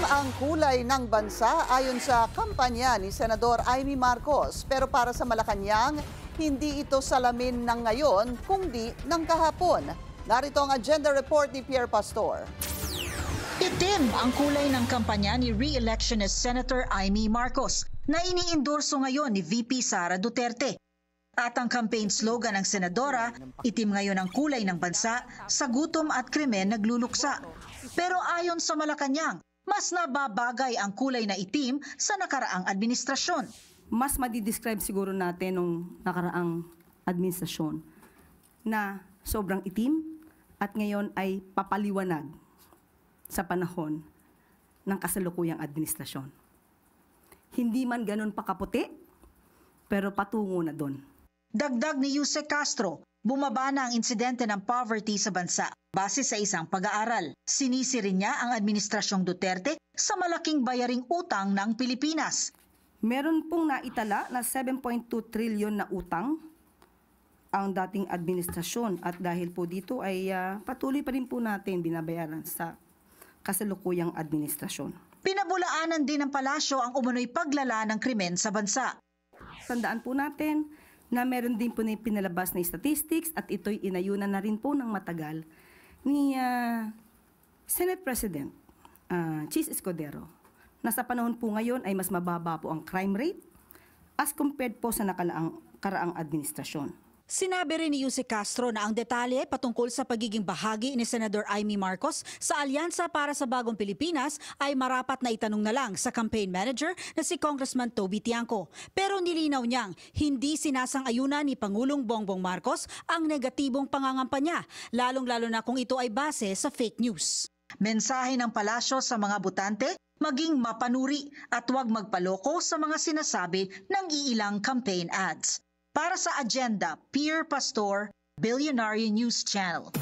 ang kulay ng bansa ayon sa kampanya ni Senador Amy Marcos. Pero para sa Malacanang, hindi ito salamin ng ngayon kundi ng kahapon. Narito ang agenda report ni Pierre Pastor. Itim ang kulay ng kampanya ni re-electionist Senator Amy Marcos na iniendorso ngayon ni VP Sara Duterte. At ang campaign slogan ng senadora, itim ngayon ang kulay ng bansa, sa gutom at krimen nagluluksa. Pero ayon sa Malacanang, mas nababagay ang kulay na itim sa nakaraang administrasyon. Mas madidescribe siguro natin nung nakaraang administrasyon na sobrang itim at ngayon ay papaliwanag sa panahon ng kasalukuyang administrasyon. Hindi man ganun pakaputi, pero patungo na doon. Dagdag ni Yusek Castro, bumaba na ang insidente ng poverty sa bansa. Base sa isang pag-aaral, sinisi rin niya ang administrasyong Duterte sa malaking bayaring utang ng Pilipinas. Meron pong naitala na 7.2 trilyon na utang ang dating administrasyon at dahil po dito ay patuloy pa rin po natin binabayaran sa kasalukuyang administrasyon. Pinabulaanan din ng palasyo ang umunoy paglala ng krimen sa bansa. Tandaan po natin na meron din po na pinalabas na statistics at ito'y inayunan na rin po ng matagal ni Senate President Chis Escudero na sa panahon po ngayon ay mas mababa po ang crime rate as compared po sa nakaraang administrasyon. Sinabi rin ni Yusek Castro na ang detalye patungkol sa pagiging bahagi ni Senador Amy Marcos sa Alyansa para sa Bagong Pilipinas ay marapat na itanong na lang sa campaign manager na si Congressman Toby Tiangco. Pero nilinaw niyang hindi sinasang-ayunan ni Pangulong Bongbong Marcos ang negatibong pangangampanya, lalong-lalo na kung ito ay base sa fake news. Mensahe ng palasyo sa mga botante, maging mapanuri at huwag magpaloko sa mga sinasabi ng iilang campaign ads. Para sa agenda, Pierre Pastor, Billionaire News Channel.